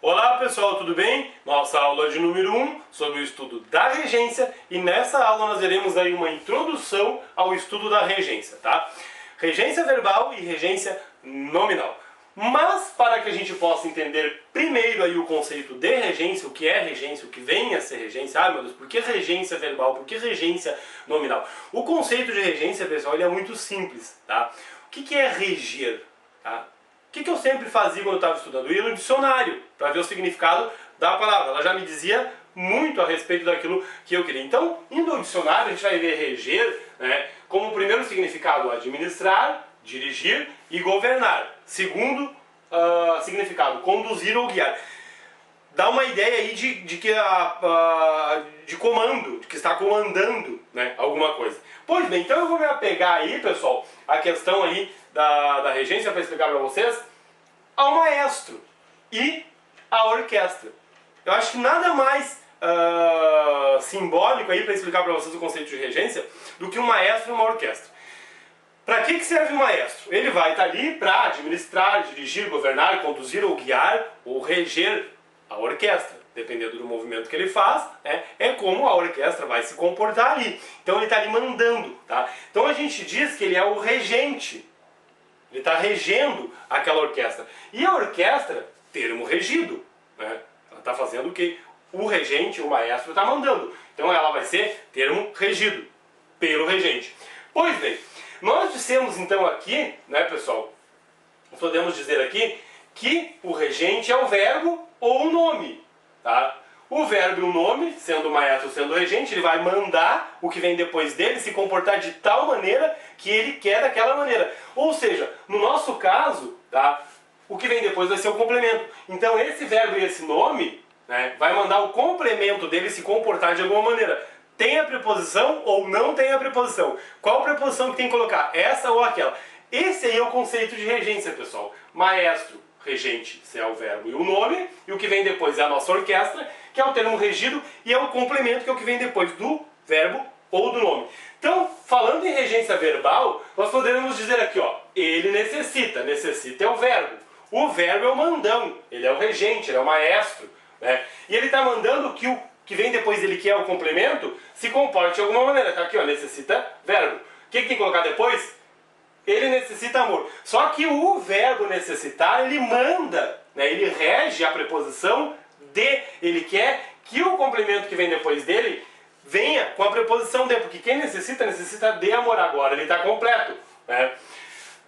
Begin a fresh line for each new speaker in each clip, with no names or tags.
Olá pessoal, tudo bem? Nossa aula de número 1 sobre o estudo da regência, e nessa aula nós veremos aí uma introdução ao estudo da regência, tá? Regência verbal e regência nominal. Mas para que a gente possa entender primeiro aí o conceito de regência, o que é regência, o que vem a ser regência, meu Deus, por que regência verbal, por que regência nominal? O conceito de regência, pessoal, ele é muito simples, tá? O que é reger, tá? O que eu sempre fazia quando eu estava estudando? Eu ia no dicionário para ver o significado da palavra. Ela já me dizia muito a respeito daquilo que eu queria. Então, indo ao dicionário, a gente vai ver reger, né, como o primeiro significado, administrar, dirigir e governar. Segundo significado, conduzir ou guiar. Dá uma ideia aí de comando, de que está comandando, né, alguma coisa. Pois bem, então eu vou me apegar aí, pessoal, a questão aí da regência para explicar para vocês, ao maestro e à orquestra. Eu acho que nada mais simbólico aí para explicar para vocês o conceito de regência do que um maestro e uma orquestra. Para que serve o maestro? Ele vai estar ali para administrar, dirigir, governar, conduzir ou guiar ou reger a orquestra. Dependendo do movimento que ele faz, né, é como a orquestra vai se comportar ali. Então ele está ali mandando, tá? Então a gente diz que ele é o regente. Ele está regendo aquela orquestra. E a orquestra, termo regido, né? Ela está fazendo o que o regente, o maestro, está mandando. Então ela vai ser termo regido pelo regente. Pois bem, nós dissemos então aqui, né, pessoal, podemos dizer aqui que o regente é o verbo ou o nome, tá? O verbo e o nome, sendo o maestro, sendo o regente, ele vai mandar o que vem depois dele se comportar de tal maneira que ele quer daquela maneira. Ou seja, no nosso caso, tá, o que vem depois vai ser o complemento. Então esse verbo e esse nome, né, vai mandar o complemento dele se comportar de alguma maneira. Tem a preposição ou não tem a preposição? Qual preposição que tem que colocar? Essa ou aquela? Esse aí é o conceito de regência, pessoal. Maestro, regente, se é o verbo e o nome, e o que vem depois é a nossa orquestra, que é o termo regido, e é o complemento, que é o que vem depois do verbo ou do nome. Então, falando em regência verbal, nós podemos dizer aqui, ó, ele necessita. Necessita é o verbo. O verbo é o mandão, ele é o regente, ele é o maestro, né? E ele está mandando que o que vem depois dele, que é o complemento, se comporte de alguma maneira. Tá aqui, ó, necessita verbo. O que tem que colocar depois? Ele necessita amor. Só que o verbo necessitar, ele manda, né? Ele rege a preposição de. Ele quer que o complemento que vem depois dele venha com a preposição de, porque quem necessita, necessita de amor agora. Ele está completo, né?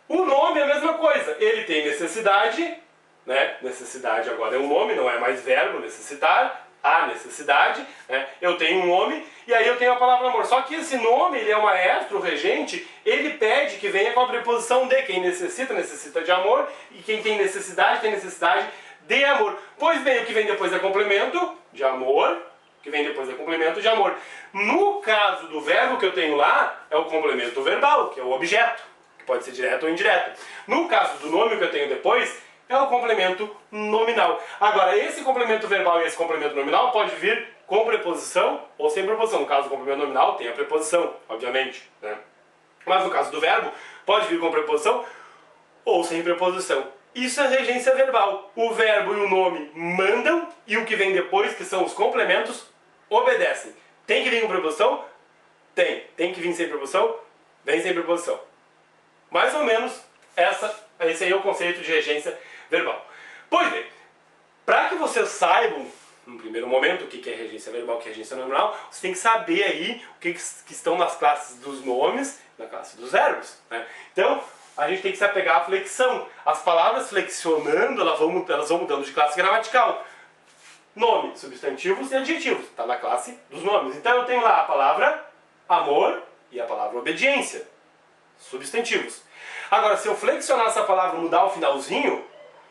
O nome é a mesma coisa. Ele tem necessidade, né? Necessidade agora é um nome, não é mais verbo, necessitar. A necessidade, né? Eu tenho um nome e aí eu tenho a palavra amor. Só que esse nome, ele é o maestro, o regente, ele pede que venha com a preposição de. Quem necessita, necessita de amor, e quem tem necessidade de amor. Pois bem, o que vem depois é complemento de amor, o que vem depois é complemento de amor. No caso do verbo que eu tenho lá, é o complemento verbal, que é o objeto, que pode ser direto ou indireto. No caso do nome que eu tenho depois, é o complemento nominal. Agora, esse complemento verbal e esse complemento nominal pode vir com preposição ou sem preposição. No caso do complemento nominal, tem a preposição, obviamente, né? Mas no caso do verbo, pode vir com preposição ou sem preposição. Isso é regência verbal. O verbo e o nome mandam e o que vem depois, que são os complementos, obedecem. Tem que vir com preposição? Tem. Tem que vir sem preposição? Vem sem preposição. Mais ou menos, esse aí é o conceito de regência verbal. Pois bem, para que vocês saibam, no primeiro momento, o que é regência verbal, o que é regência nominal, você tem que saber aí o que estão nas classes dos nomes, na classe dos verbos, né? Então, a gente tem que se apegar à flexão. As palavras flexionando, elas vão mudando de classe gramatical. Nome, substantivos e adjetivos. Está na classe dos nomes. Então eu tenho lá a palavra amor e a palavra obediência. Substantivos. Agora, se eu flexionar essa palavra e mudar o finalzinho,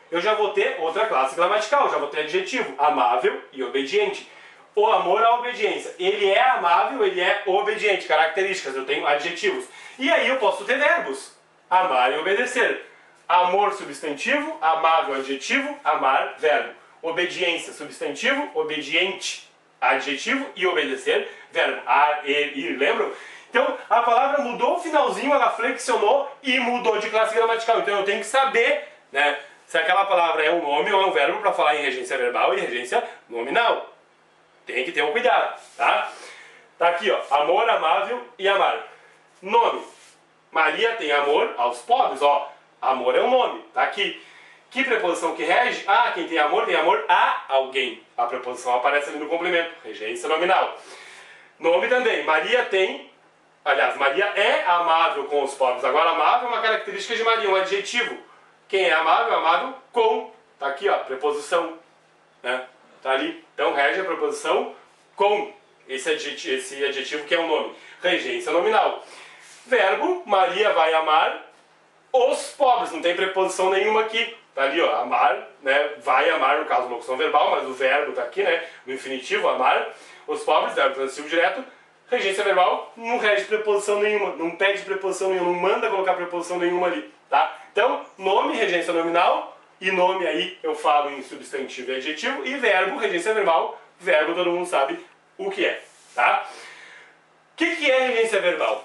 eu já vou ter outra classe gramatical, já vou ter adjetivo, amável e obediente. O amor, a obediência. Ele é amável, ele é obediente. Características, eu tenho adjetivos. E aí eu posso ter verbos. Amar e obedecer. Amor, substantivo, amável, adjetivo, amar, verbo. Obediência, substantivo, obediente, adjetivo, e obedecer, verbo. A, e, lembram? Então, a palavra mudou o finalzinho, ela flexionou e mudou de classe gramatical. Então eu tenho que saber, né, se aquela palavra é um nome ou é um verbo para falar em regência verbal e regência nominal. Tem que ter um cuidado, tá? Tá aqui, ó, amor, amável e amar. Nome. Maria tem amor aos pobres, ó. Amor é um nome, tá aqui. Que preposição que rege? Ah, quem tem amor a alguém. A preposição aparece ali no complemento, regência nominal. Nome também. Maria tem... Aliás, Maria é amável com os pobres. Agora, amável é uma característica de Maria, um adjetivo. Quem é amável? Amável com. Tá aqui, ó, preposição. Né? Tá ali. Então, rege a preposição com. Esse adjetivo que é um nome. Regência nominal. Verbo, Maria vai amar os pobres. Não tem preposição nenhuma aqui. Tá ali, ó, amar, né? Vai amar, no caso, locução verbal, mas o verbo tá aqui, né? No infinitivo, amar. Os pobres, verbo transitivo direto. Regência verbal não rege preposição nenhuma, não pede preposição nenhuma, não manda colocar preposição nenhuma ali, tá? Então, nome, regência nominal, e nome aí eu falo em substantivo e adjetivo, e verbo, regência verbal, verbo todo mundo sabe o que é, tá? O que é regência verbal?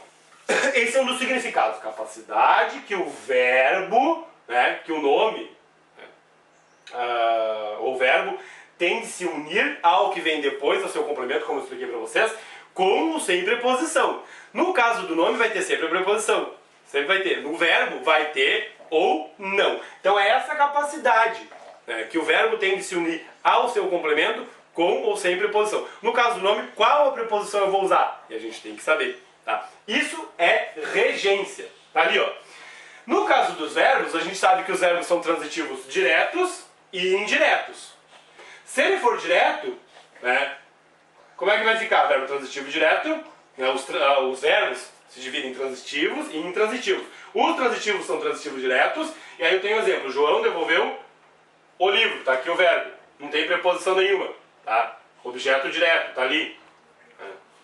Esse é um dos significados, capacidade que o verbo, né, que o nome, o verbo, tem de se unir ao que vem depois, ao seu complemento, como eu expliquei para vocês, com ou sem preposição. No caso do nome vai ter sempre a preposição. Sempre vai ter. No verbo vai ter ou não. Então é essa capacidade, né, que o verbo tem de se unir ao seu complemento com ou sem preposição. No caso do nome, qual a preposição eu vou usar? E a gente tem que saber. Tá? Isso é regência. Tá ali, ó. No caso dos verbos, a gente sabe que os verbos são transitivos diretos e indiretos. Se ele for direto, né, como é que vai ficar? Verbo transitivo direto, né, os verbos se dividem em transitivos e intransitivos. Os transitivos são transitivos diretos, e aí eu tenho um exemplo. João devolveu o livro, tá aqui o verbo. Não tem preposição nenhuma, tá? Objeto direto, tá ali.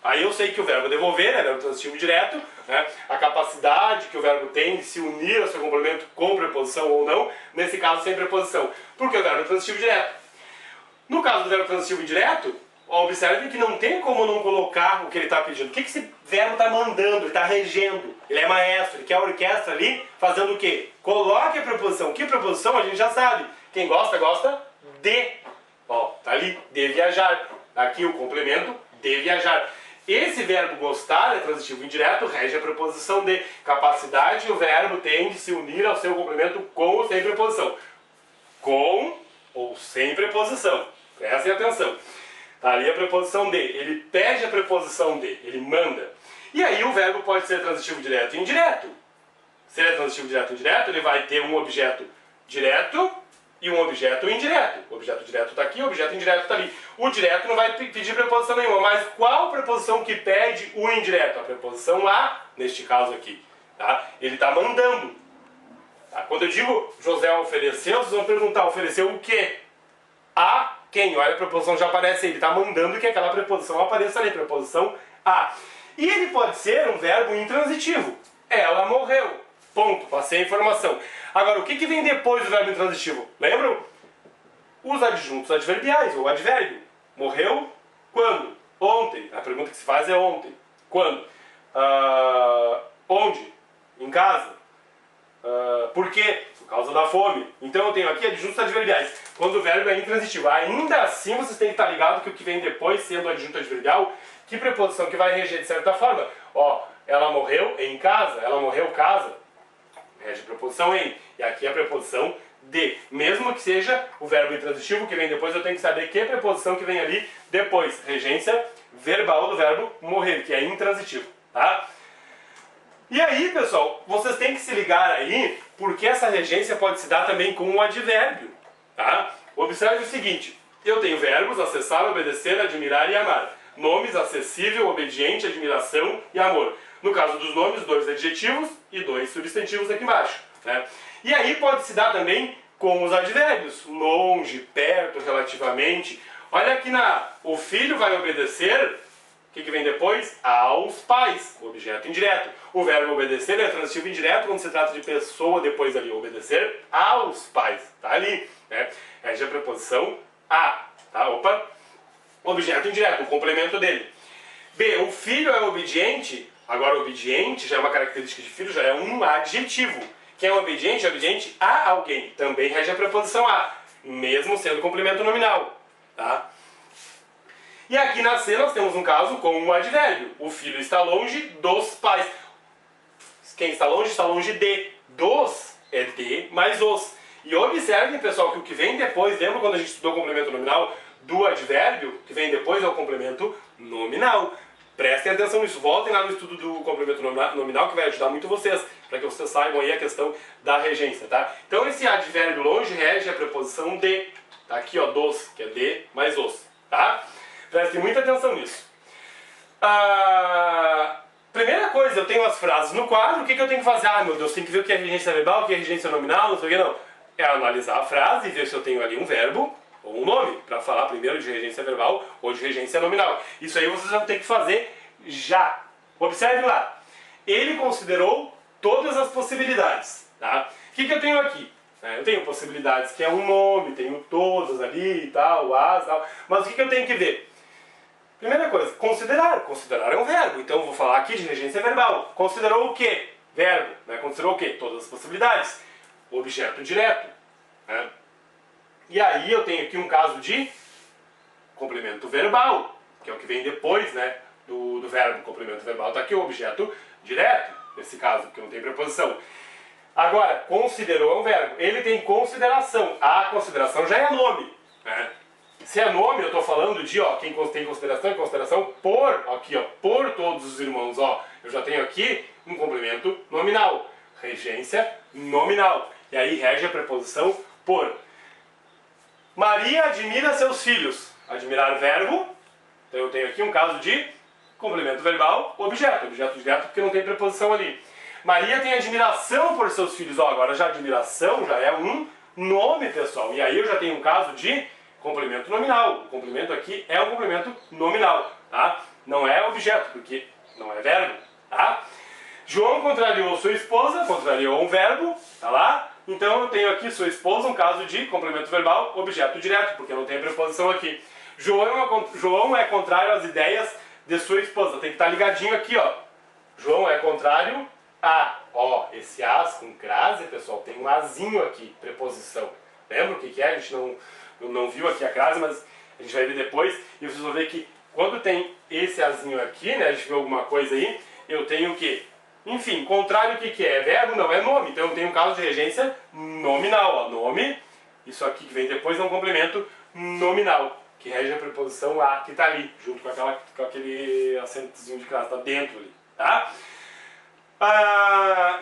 Aí eu sei que o verbo devolver é verbo transitivo direto, né? A capacidade que o verbo tem de se unir ao seu complemento com preposição ou não, nesse caso sem preposição, porque o verbo é transitivo direto. No caso do verbo transitivo indireto, observe que não tem como não colocar o que ele está pedindo. O que esse verbo está mandando? Ele está regendo. Ele é maestro, ele quer a orquestra ali fazendo o quê? Coloque a preposição. Que preposição? A gente já sabe. Quem gosta, gosta de. Ó, tá ali, de viajar. Aqui o complemento, de viajar. Esse verbo gostar é transitivo indireto, rege a preposição de. Capacidade, o verbo tem de se unir ao seu complemento com ou sem preposição. Com ou sem preposição. Prestem atenção. Tá ali a preposição de. Ele pede a preposição de. Ele manda. E aí o verbo pode ser transitivo direto e indireto. Se ele é transitivo direto e indireto, ele vai ter um objeto direto e um objeto indireto. O objeto direto está aqui, o objeto indireto está ali. O direto não vai pedir preposição nenhuma, mas qual preposição que pede o indireto? A preposição a, neste caso aqui. Tá? Ele está mandando. Tá? Quando eu digo José ofereceu, vocês vão perguntar, ofereceu o quê? A quem? Olha, a preposição já aparece aí. Ele está mandando que aquela preposição apareça ali, preposição a. E ele pode ser um verbo intransitivo. Ela morreu. Ponto. Passei a informação. Agora, o que vem depois do verbo intransitivo? Lembram? Os adjuntos adverbiais, ou advérbio. Morreu quando? Ontem. A pergunta que se faz é ontem. Quando? Onde? Em casa. Por quê? Por causa da fome. Então eu tenho aqui adjuntos adverbiais. Quando o verbo é intransitivo. Ainda assim vocês têm que estar ligados que o que vem depois, sendo adjunto adverbial, que preposição que vai reger de certa forma. Ó, ela morreu em casa. Ela morreu casa. Rege a preposição em. E aqui a preposição de. Mesmo que seja o verbo intransitivo que vem depois, eu tenho que saber que preposição que vem ali depois. Regência verbal do verbo morrer, que é intransitivo. Tá? E aí, pessoal, vocês têm que se ligar aí, porque essa regência pode se dar também com um advérbio. Tá? Observe o seguinte. Eu tenho verbos acessar, obedecer, admirar e amar. Nomes acessível, obediente, admiração e amor. No caso dos nomes, 2 adjetivos e 2 substantivos aqui embaixo. Né? E aí pode se dar também com os advérbios. Longe, perto, relativamente. Olha aqui o filho vai obedecer. O que vem depois? Aos pais. Objeto indireto. O verbo obedecer é transitivo indireto quando se trata de pessoa depois ali. Obedecer aos pais. Tá ali. Né? Rege a preposição a. Tá? Opa. Objeto indireto, o complemento dele. B. O filho é obediente. Agora, obediente já é uma característica de filho, já é um adjetivo. Quem é obediente a alguém. Também rege a preposição a, mesmo sendo complemento nominal. Tá? E aqui na C nós temos um caso com um advérbio. O filho está longe dos pais. Quem está longe de. Dos é de mais os. E observem, pessoal, que o que vem depois, lembra quando a gente estudou o complemento nominal do advérbio? O que vem depois é o complemento nominal. Prestem atenção nisso. Voltem lá no estudo do complemento nominal que vai ajudar muito vocês, para que vocês saibam aí a questão da regência, tá? Então esse advérbio longe rege a preposição de. Tá aqui, ó, dos, que é de mais os, tá? Prestem muita atenção nisso. Primeira coisa, eu tenho as frases no quadro, o que eu tenho que fazer? Ah, meu Deus, tem que ver o que é regência verbal, o que é regência nominal, não sei o que, não. É analisar a frase e ver se eu tenho ali um verbo ou um nome, para falar primeiro de regência verbal ou de regência nominal. Isso aí vocês vão ter que fazer já. Observe lá. Ele considerou todas as possibilidades, tá? O que eu tenho aqui? Eu tenho possibilidades que é um nome, tenho todas ali e tal, as, tal. Mas o que eu tenho que ver? Primeira coisa, considerar. Considerar é um verbo, então eu vou falar aqui de regência verbal. Considerou o quê? Verbo. Né? Considerou o quê? Todas as possibilidades. Objeto direto. Né? E aí eu tenho aqui um caso de complemento verbal, que é o que vem depois, né, do verbo. Complemento verbal está aqui o objeto direto, nesse caso, porque não tem preposição. Agora, considerou é um verbo. Ele tem consideração. A consideração já é nome. Né? Se é nome, eu estou falando de, ó, quem tem consideração por, aqui, ó, por todos os irmãos, ó. Eu já tenho aqui um complemento nominal. Regência nominal. E aí rege a preposição por. Maria admira seus filhos. Admirar verbo. Então eu tenho aqui um caso de complemento verbal, objeto. Objeto direto porque não tem preposição ali. Maria tem admiração por seus filhos. Ó, agora já admiração já é um nome, pessoal. E aí eu já tenho um caso de complemento nominal. O complemento aqui é um complemento nominal, tá? Não é objeto, porque não é verbo, tá? João contrariou sua esposa, contrariou um verbo, tá lá? Então eu tenho aqui sua esposa, um caso de complemento verbal, objeto direto, porque não tem preposição aqui. João é contrário às ideias de sua esposa. Tem que estar ligadinho aqui, ó. João é contrário a. Ó, esse as com crase, pessoal, tem um azinho aqui, preposição. Lembra o que é? A gente não viu aqui a crase, mas a gente vai ver depois. E vocês vão ver que quando tem esse azinho aqui, né, a gente viu alguma coisa aí, eu tenho o quê? Enfim, contrário o que é? É verbo? Não, é nome. Então eu tenho um caso de regência nominal. Ó, nome, isso aqui que vem depois é um complemento nominal, que rege a preposição a, que está ali, junto com aquele acentozinho de crase, está dentro ali, tá?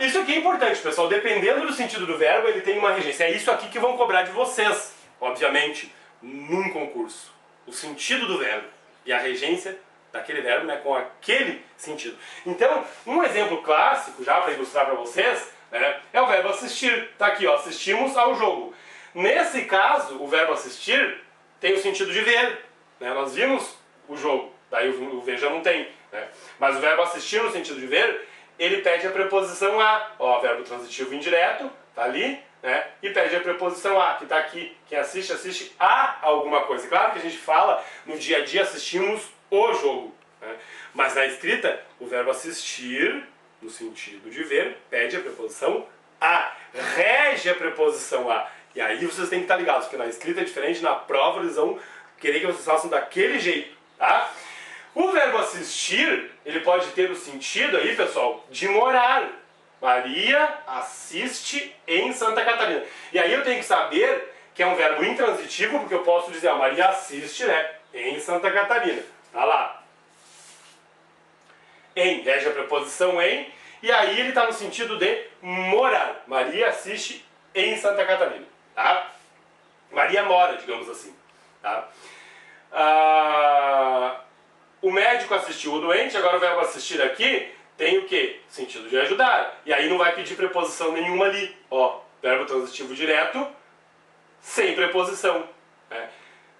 Isso aqui é importante, pessoal. Dependendo do sentido do verbo, ele tem uma regência. É isso aqui que vão cobrar de vocês, obviamente, num concurso. O sentido do verbo e a regência daquele verbo, né, com aquele sentido. Então, um exemplo clássico, já para ilustrar para vocês, né, é o verbo assistir. Tá aqui, ó, assistimos ao jogo. Nesse caso, o verbo assistir tem o sentido de ver. Né? Nós vimos o jogo, daí o ver já não tem. Né? Mas o verbo assistir no sentido de ver, ele pede a preposição a. Ó, verbo transitivo indireto, tá ali, né? E pede a preposição a, que está aqui. Quem assiste, assiste a alguma coisa. Claro que a gente fala, no dia a dia assistimos o jogo. Né? Mas na escrita, o verbo assistir, no sentido de ver, pede a preposição a. Rege a preposição a. E aí vocês têm que estar ligados, porque na escrita é diferente, na prova eles vão querer que vocês façam daquele jeito, tá? O verbo assistir, ele pode ter o sentido aí, pessoal, de morar. Maria assiste em Santa Catarina. E aí eu tenho que saber que é um verbo intransitivo, porque eu posso dizer, ó, Maria assiste, né, em Santa Catarina. Tá lá. Em, rege a preposição em, e aí ele está no sentido de morar. Maria assiste em Santa Catarina. Tá? Maria mora, digamos assim. Tá? O médico assistiu o doente, agora o verbo assistir aqui tem o quê? Sentido de ajudar. E aí não vai pedir preposição nenhuma ali. Ó, verbo transitivo direto, sem preposição. Né?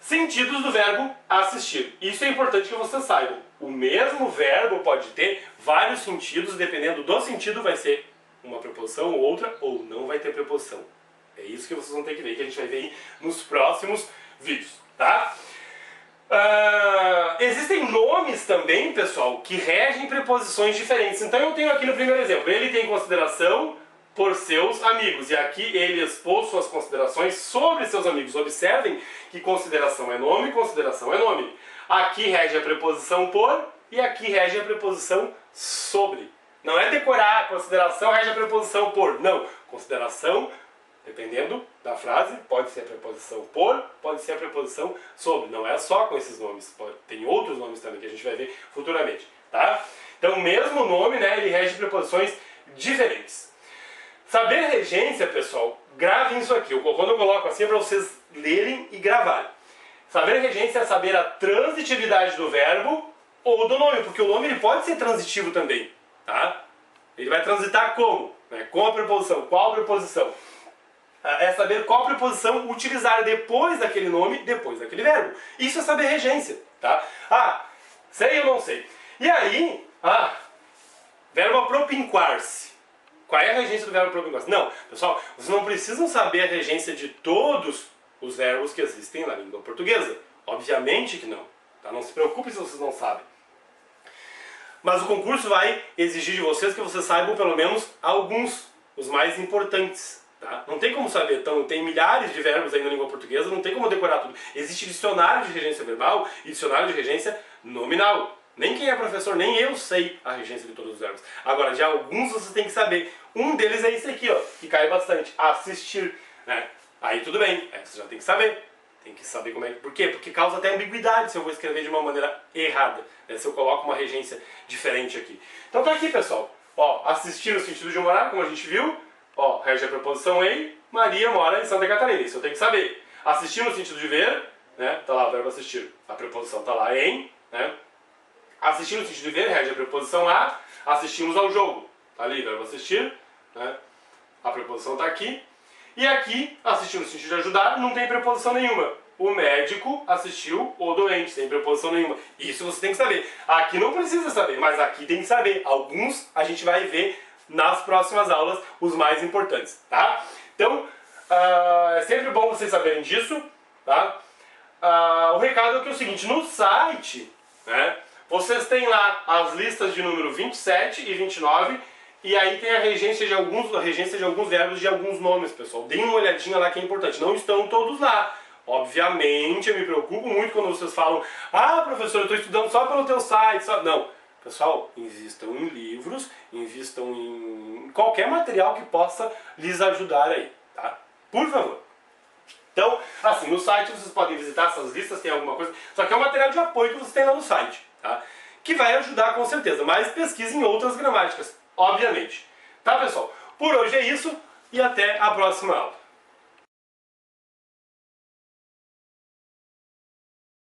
Sentidos do verbo assistir. Isso é importante que vocês saibam. O mesmo verbo pode ter vários sentidos, dependendo do sentido vai ser uma preposição ou outra, ou não vai ter preposição. É isso que vocês vão ter que ver, que a gente vai ver aí nos próximos vídeos, tá? Existem nomes também, pessoal, que regem preposições diferentes. Então eu tenho aqui no primeiro exemplo, ele tem consideração por seus amigos. E aqui ele expôs suas considerações sobre seus amigos. Observem que consideração é nome, consideração é nome. Aqui rege a preposição por e aqui rege a preposição sobre. Não é decorar, consideração rege a preposição por. Não, consideração, dependendo da frase, pode ser a preposição por, pode ser a preposição sobre. Não é só com esses nomes, tem outros nomes também que a gente vai ver futuramente, tá? Então o mesmo nome, né, ele rege preposições diferentes. Saber regência, pessoal, gravem isso aqui. Quando eu coloco assim é para vocês lerem e gravarem. Saber regência é saber a transitividade do verbo ou do nome, porque o nome ele pode ser transitivo também, tá? Ele vai transitar como? Né? Com a preposição. Qual preposição? É saber qual preposição utilizar depois daquele nome, depois daquele verbo. Isso é saber regência, tá? Ah, sei ou não sei. E aí, verbo apropinquar-se. Qual é a regência do verbo apropinquar-se? Não, pessoal, vocês não precisam saber a regência de todos os verbos que existem na língua portuguesa. Obviamente que não. Tá? Não se preocupe se vocês não sabem. Mas o concurso vai exigir de vocês que vocês saibam pelo menos alguns, os mais importantes. Tá? Não tem como saber, então tem milhares de verbos aí na língua portuguesa, não tem como decorar tudo. Existe dicionário de regência verbal e dicionário de regência nominal. Nem quem é professor, nem eu sei a regência de todos os verbos. Agora, de alguns você tem que saber. Um deles é esse aqui, ó, que cai bastante. Assistir. Né? Aí tudo bem, você já tem que saber. Tem que saber como é. Por quê? Porque causa até ambiguidade se eu vou escrever de uma maneira errada. Né? Se eu coloco uma regência diferente aqui. Então tá aqui, pessoal. Ó, assistir no sentido de morar, como a gente viu. Ó, rege a preposição em, Maria mora em Santa Catarina. Isso eu tenho que saber. Assistir no sentido de ver, né? Tá lá o verbo assistir. A preposição tá lá em, né? Assistir no sentido de ver, rege a preposição a. Assistimos ao jogo. Tá ali, verbo assistir, né? A preposição tá aqui. E aqui, assistir no sentido de ajudar, não tem preposição nenhuma. O médico assistiu o doente, sem preposição nenhuma. Isso você tem que saber. Aqui não precisa saber, mas aqui tem que saber. Alguns a gente vai ver nas próximas aulas, os mais importantes, tá? Então, é sempre bom vocês saberem disso, tá? O recado é que é o seguinte, no site, né, vocês têm lá as listas de número 27 e 29, e aí tem a regência de alguns verbos de alguns nomes, pessoal. Deem uma olhadinha lá que é importante. Não estão todos lá. Obviamente, eu me preocupo muito quando vocês falam professor, eu estou estudando só pelo teu site. Não. Pessoal, invistam em livros, invistam em qualquer material que possa lhes ajudar aí, tá? Por favor. Então, assim, no site vocês podem visitar essas listas, tem alguma coisa, só que é um material de apoio que vocês têm lá no site, tá? Que vai ajudar com certeza, mas pesquisem outras gramáticas, obviamente. Tá, pessoal? Por hoje é isso e até a próxima aula.